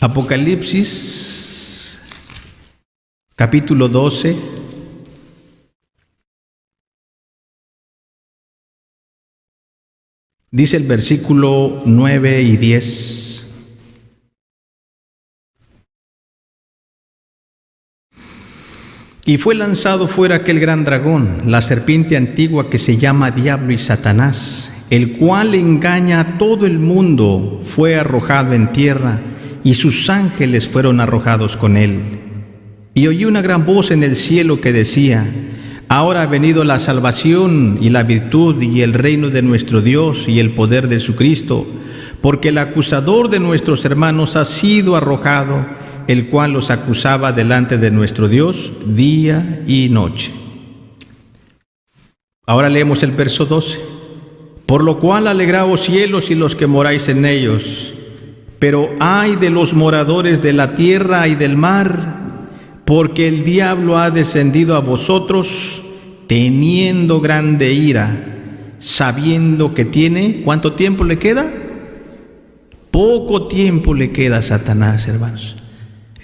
Apocalipsis, capítulo 12. Dice el versículo 9 y 10. Y fue lanzado fuera aquel gran dragón, la serpiente antigua que se llama Diablo y Satanás, el cual engaña a todo el mundo, fue arrojado en tierra, y sus ángeles fueron arrojados con él. Y oí una gran voz en el cielo que decía: ahora ha venido la salvación y la virtud y el reino de nuestro Dios y el poder de su Cristo, porque el acusador de nuestros hermanos ha sido arrojado, el cual los acusaba delante de nuestro Dios día y noche. Ahora leemos el verso 12. Por lo cual alegraos cielos y los que moráis en ellos, pero ay de los moradores de la tierra y del mar, porque el diablo ha descendido a vosotros teniendo grande ira, sabiendo que tiene, ¿cuánto tiempo le queda? Poco tiempo le queda a Satanás, hermanos.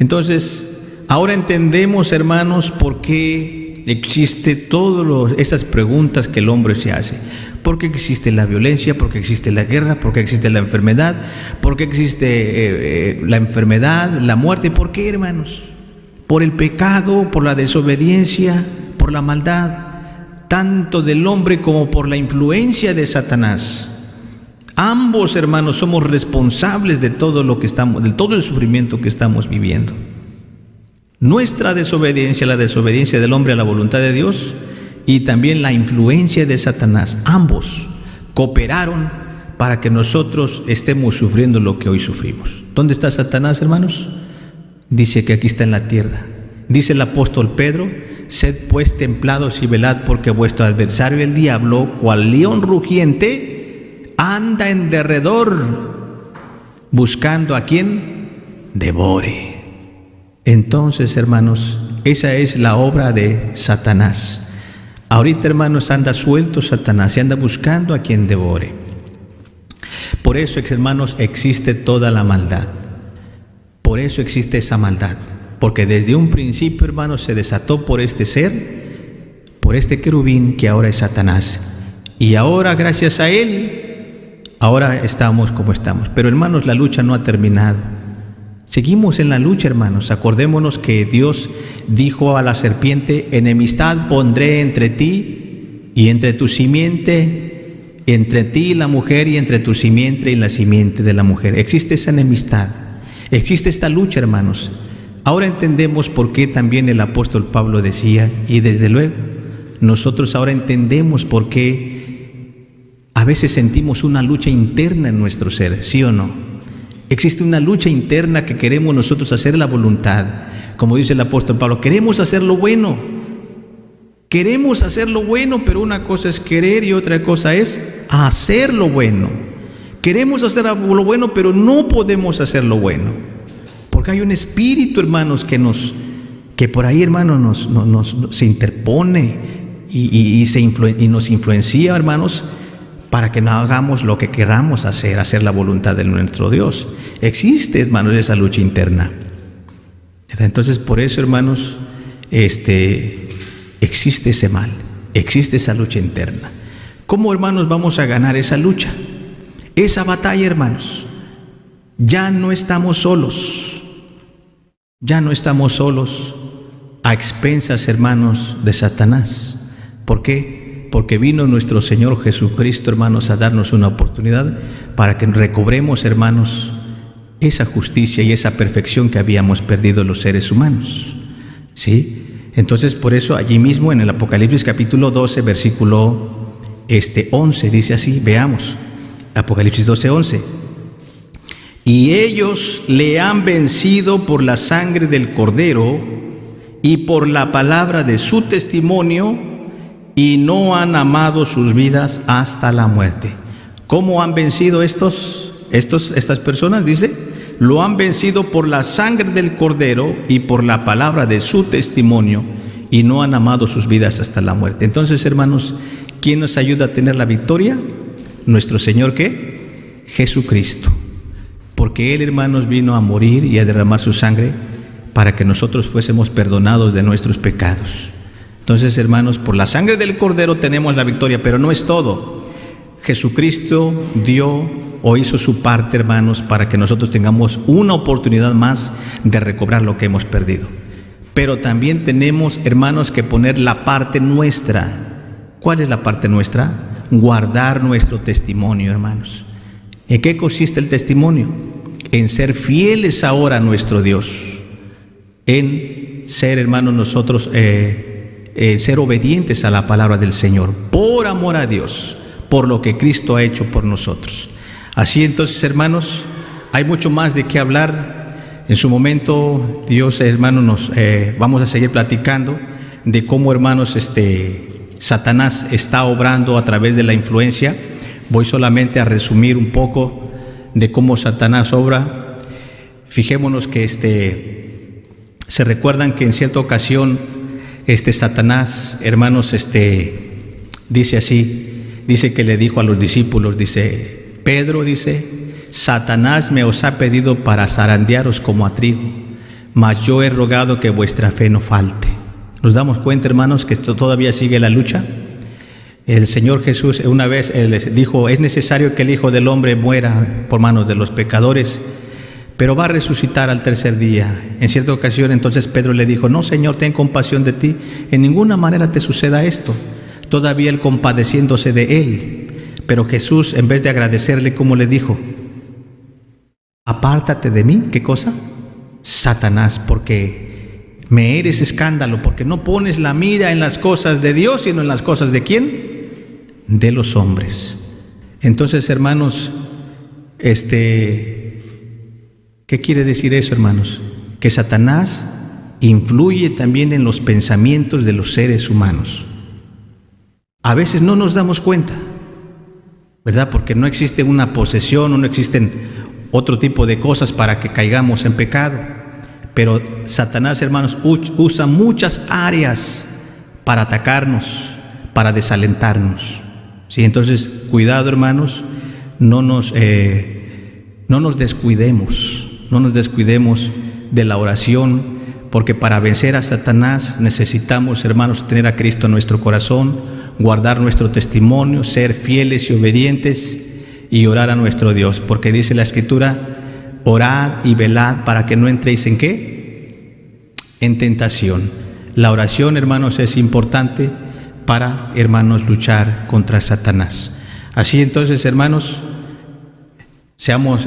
Entonces, ahora entendemos, hermanos, por qué existe todas esas preguntas que el hombre se hace. ¿Por qué existe la violencia? ¿Por qué existe la guerra? ¿Por qué existe la enfermedad? ¿Por qué existe la enfermedad, la muerte? ¿Por qué, hermanos? Por el pecado, por la desobediencia, por la maldad, tanto del hombre como por la influencia de Satanás. Ambos, hermanos, somos responsables de todo el sufrimiento que estamos viviendo. Nuestra desobediencia, la desobediencia del hombre a la voluntad de Dios, y también la influencia de Satanás, ambos cooperaron para que nosotros estemos sufriendo lo que hoy sufrimos. ¿Dónde está Satanás, hermanos? Dice que aquí está en la tierra. Dice el apóstol Pedro: sed pues templados y velad, porque vuestro adversario el diablo, cual león rugiente, anda en derredor, buscando a quien devore. Entonces, hermanos, esa es la obra de Satanás. Ahorita, hermanos, anda suelto Satanás y anda buscando a quien devore. Por eso, hermanos, existe toda la maldad. Por eso existe esa maldad. Porque desde un principio, hermanos, se desató por este ser, por este querubín que ahora es Satanás. Y ahora, gracias a él, ahora estamos como estamos. Pero, hermanos, la lucha no ha terminado. Seguimos en la lucha, hermanos. Acordémonos que Dios dijo a la serpiente: enemistad pondré entre ti y entre tu simiente, entre ti y la mujer, y entre tu simiente y la simiente de la mujer. Existe esa enemistad, existe esta lucha, hermanos. Ahora entendemos por qué también el apóstol Pablo decía, y desde luego nosotros ahora entendemos por qué a veces sentimos una lucha interna en nuestro ser, ¿sí o no? Existe una lucha interna que queremos nosotros hacer la voluntad. Como dice el apóstol Pablo, queremos hacer lo bueno. Queremos hacer lo bueno, pero una cosa es querer y otra cosa es hacer lo bueno. Queremos hacer lo bueno, pero no podemos hacer lo bueno. Porque hay un espíritu, hermanos, que por ahí, hermanos, se interpone y nos influencia, hermanos, para que no hagamos lo que queramos hacer la voluntad de nuestro Dios. Existe, hermanos, esa lucha interna. Entonces, por eso, hermanos, existe ese mal, existe esa lucha interna. ¿Cómo, hermanos, vamos a ganar esa lucha? Esa batalla, hermanos. Ya no estamos solos. Ya no estamos solos a expensas, hermanos, de Satanás. ¿Por qué? Porque vino nuestro Señor Jesucristo, hermanos, a darnos una oportunidad para que recobremos, hermanos, esa justicia y esa perfección que habíamos perdido los seres humanos. ¿Sí? Entonces, por eso, allí mismo en el Apocalipsis capítulo 12, versículo 11, dice así, veamos, Apocalipsis 12, 11. Y ellos le han vencido por la sangre del Cordero y por la palabra de su testimonio, y no han amado sus vidas hasta la muerte. ¿Cómo han vencido estas personas? Dice, lo han vencido por la sangre del Cordero y por la palabra de su testimonio, y no han amado sus vidas hasta la muerte. Entonces, hermanos, ¿quién nos ayuda a tener la victoria? Nuestro Señor, ¿qué? Jesucristo. Porque Él, hermanos, vino a morir y a derramar su sangre para que nosotros fuésemos perdonados de nuestros pecados. Entonces, hermanos, por la sangre del Cordero tenemos la victoria, pero no es todo. Jesucristo dio o hizo su parte, hermanos, para que nosotros tengamos una oportunidad más de recobrar lo que hemos perdido. Pero también tenemos, hermanos, que poner la parte nuestra. ¿Cuál es la parte nuestra? Guardar nuestro testimonio, hermanos. ¿En qué consiste el testimonio? En ser fieles ahora a nuestro Dios. En ser, hermanos, nosotros ser obedientes a la palabra del Señor, por amor a Dios, por lo que Cristo ha hecho por nosotros. Así entonces, hermanos, hay mucho más de qué hablar. En su momento, Dios, hermanos, vamos a seguir platicando de cómo, hermanos, Satanás está obrando a través de la influencia. Voy solamente a resumir un poco de cómo Satanás obra. Fijémonos que se recuerdan que en cierta ocasión Satanás, hermanos, dice así, dice que le dijo a los discípulos, dice, Pedro, dice, Satanás me os ha pedido para zarandearos como a trigo, mas yo he rogado que vuestra fe no falte. ¿Nos damos cuenta, hermanos, que esto todavía sigue la lucha? El Señor Jesús una vez les dijo, es necesario que el Hijo del Hombre muera por manos de los pecadores, pero va a resucitar al tercer día. En cierta ocasión, entonces Pedro le dijo, no, Señor, ten compasión de ti, en ninguna manera te suceda esto. Todavía él compadeciéndose de él. Pero Jesús, en vez de agradecerle, ¿cómo le dijo? Apártate de mí, ¿qué cosa? Satanás, porque me eres escándalo, porque no pones la mira en las cosas de Dios, sino en las cosas ¿de quién? De los hombres. Entonces, hermanos, ¿qué quiere decir eso, hermanos? Que Satanás influye también en los pensamientos de los seres humanos. A veces no nos damos cuenta, ¿verdad? Porque no existe una posesión, o no existen otro tipo de cosas para que caigamos en pecado. Pero Satanás, hermanos, usa muchas áreas para atacarnos, para desalentarnos. ¿Sí? Entonces, cuidado, hermanos, no nos descuidemos de la oración, porque para vencer a Satanás necesitamos, hermanos, tener a Cristo en nuestro corazón, guardar nuestro testimonio, ser fieles y obedientes y orar a nuestro Dios, porque dice la Escritura, orad y velad para que no entréis ¿en qué? En tentación. La oración, hermanos, es importante para, hermanos, luchar contra Satanás. Así entonces, hermanos, seamos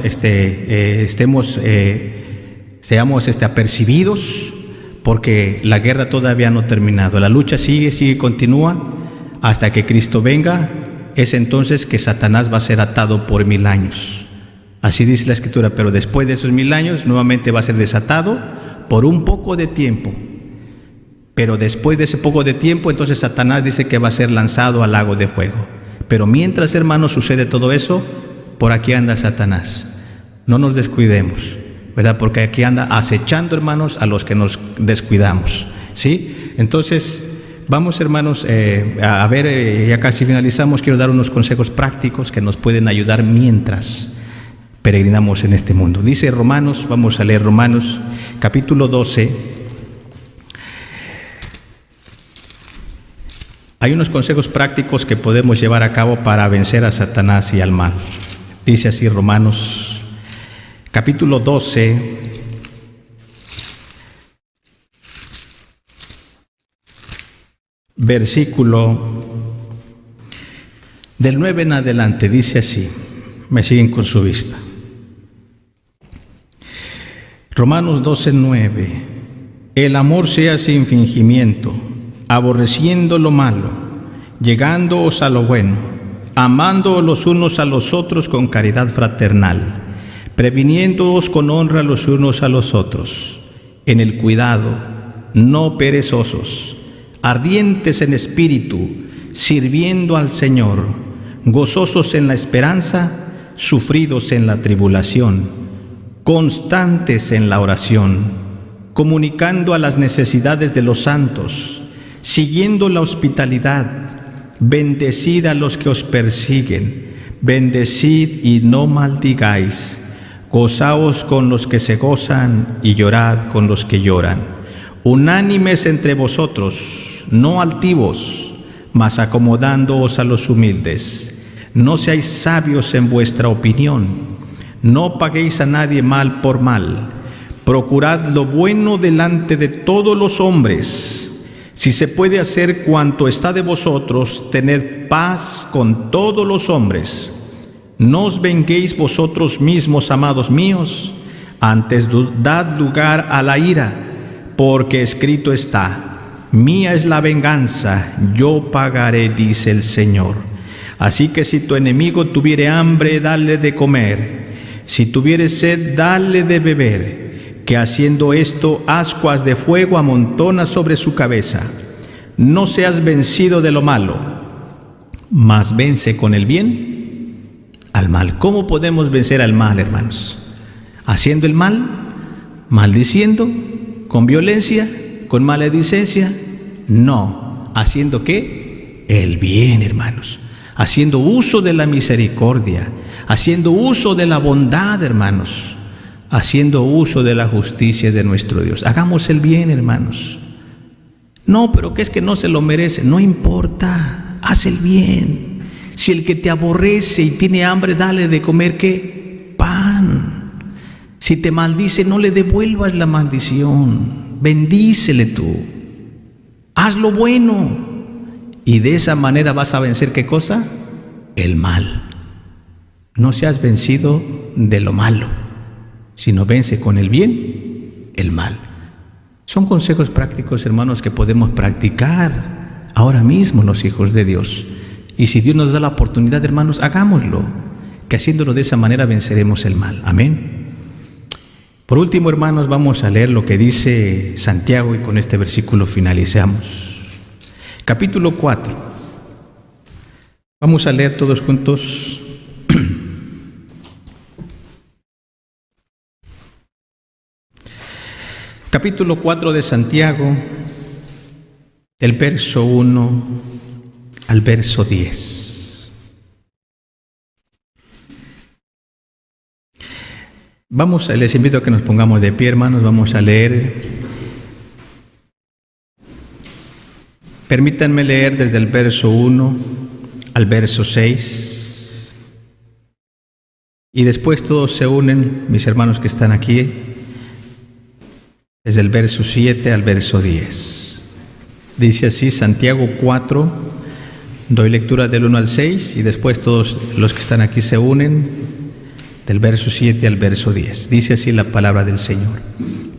apercibidos, porque la guerra todavía no ha terminado. La lucha sigue, continúa hasta que Cristo venga. Es entonces que Satanás va a ser atado por 1000 años. Así dice la Escritura, pero después de esos 1000 años nuevamente va a ser desatado por un poco de tiempo. Pero después de ese poco de tiempo, entonces Satanás dice que va a ser lanzado al lago de fuego. Pero mientras, hermanos, sucede todo eso, por aquí anda Satanás. No nos descuidemos, ¿verdad? Porque aquí anda acechando, hermanos, a los que nos descuidamos, ¿sí? Entonces, vamos, hermanos, a ver, ya casi finalizamos. Quiero dar unos consejos prácticos que nos pueden ayudar mientras peregrinamos en este mundo. Dice Romanos, vamos a leer Romanos, capítulo 12. Hay unos consejos prácticos que podemos llevar a cabo para vencer a Satanás y al mal. Dice así Romanos, capítulo 12, versículo del 9 en adelante, dice así, me siguen con su vista. Romanos 12, 9, el amor sea sin fingimiento, aborreciendo lo malo, llegándoos a lo bueno, amándoos los unos a los otros con caridad fraternal, previniéndoos con honra los unos a los otros, en el cuidado, no perezosos, ardientes en espíritu, sirviendo al Señor, gozosos en la esperanza, sufridos en la tribulación, constantes en la oración, comunicando a las necesidades de los santos, siguiendo la hospitalidad, bendecid a los que os persiguen, bendecid y no maldigáis, gozaos con los que se gozan y llorad con los que lloran, unánimes entre vosotros, no altivos, mas acomodándoos a los humildes. No seáis sabios en vuestra opinión, no paguéis a nadie mal por mal, procurad lo bueno delante de todos los hombres. Si se puede hacer cuanto está de vosotros, tened paz con todos los hombres. No os venguéis vosotros mismos, amados míos, antes dad lugar a la ira, porque escrito está, mía es la venganza, yo pagaré, dice el Señor. Así que si tu enemigo tuviere hambre, dale de comer, si tuviere sed, dale de beber, que haciendo esto, ascuas de fuego amontona sobre su cabeza. No seas vencido de lo malo, mas vence con el bien al mal. ¿Cómo podemos vencer al mal, hermanos? ¿Haciendo el mal? ¿Maldiciendo? ¿Con violencia? ¿Con maledicencia? No. ¿Haciendo qué? El bien, hermanos. Haciendo uso de la misericordia, haciendo uso de la bondad, hermanos. haciendo uso de la justicia de nuestro Dios. Hagamos el bien, hermanos. No, pero que es que no se lo merece. No importa, haz el bien. Si el que te aborrece y tiene hambre, dale de comer, ¿qué? Pan. Si te maldice, no le devuelvas la maldición. Bendícele tú. Haz lo bueno. Y de esa manera vas a vencer, ¿qué cosa? El mal. No seas vencido de lo malo, sino vence con el bien el mal. Son consejos prácticos, hermanos, que podemos practicar ahora mismo los hijos de Dios. Y si Dios nos da la oportunidad, hermanos, hagámoslo, que haciéndolo de esa manera venceremos el mal. Amén. Por último, hermanos, vamos a leer lo que dice Santiago y con este versículo finalizamos. Capítulo 4. Vamos a leer todos juntos. Capítulo 4 de Santiago, del verso 1 al verso 10. Les invito a que nos pongamos de pie, hermanos, vamos a leer. Permítanme leer desde el verso 1 al verso 6. Y después todos se unen, mis hermanos que están aquí, desde el verso 7 al verso 10. Dice así, Santiago 4, doy lectura del 1 al 6 y después todos los que están aquí se unen del verso 7 al verso 10. Dice así la palabra del Señor.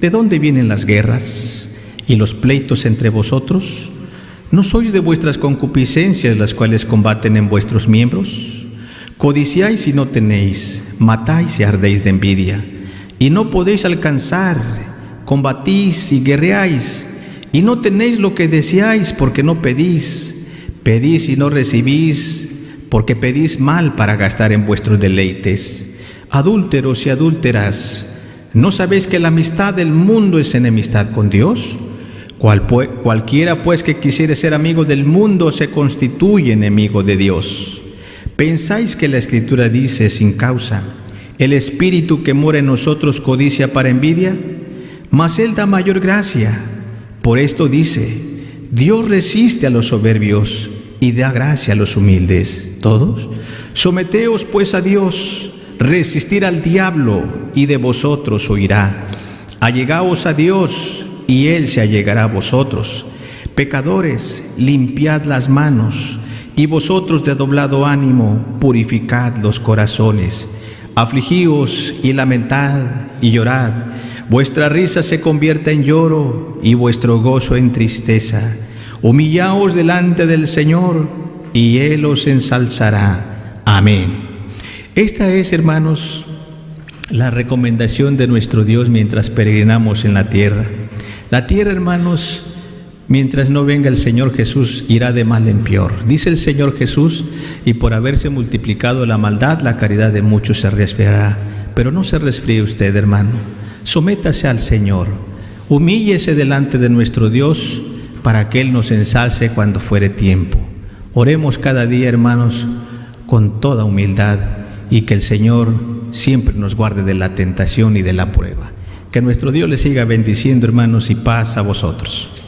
¿De dónde vienen las guerras y los pleitos entre vosotros? ¿No sois de vuestras concupiscencias las cuales combaten en vuestros miembros? Codiciáis y no tenéis, matáis y ardéis de envidia, y no podéis alcanzar, combatís y guerreáis, y no tenéis lo que deseáis porque no pedís, pedís y no recibís, porque pedís mal para gastar en vuestros deleites. Adúlteros y adúlteras, ¿no sabéis que la amistad del mundo es enemistad con Dios? Cualquiera pues que quisiere ser amigo del mundo se constituye enemigo de Dios. ¿Pensáis que la Escritura dice sin causa, el Espíritu que mora en nosotros codicia para envidia? Mas Él da mayor gracia. Por esto dice, Dios resiste a los soberbios y da gracia a los humildes. ¿Todos? Someteos pues a Dios, resistir al diablo y de vosotros huirá. Allegaos a Dios y Él se allegará a vosotros. Pecadores, limpiad las manos, y vosotros de doblado ánimo, purificad los corazones. Afligíos y lamentad y llorad. Vuestra risa se convierta en lloro y vuestro gozo en tristeza. Humillaos delante del Señor y Él os ensalzará. Amén. Esta es, hermanos, la recomendación de nuestro Dios mientras peregrinamos en la tierra. La tierra, hermanos, mientras no venga el Señor Jesús, irá de mal en peor. Dice el Señor Jesús, y por haberse multiplicado la maldad, la caridad de muchos se resfriará. Pero no se resfríe usted, hermano. Sométase al Señor. Humíllese delante de nuestro Dios para que Él nos ensalce cuando fuere tiempo. Oremos cada día, hermanos, con toda humildad, y que el Señor siempre nos guarde de la tentación y de la prueba. Que nuestro Dios les siga bendiciendo, hermanos, y paz a vosotros.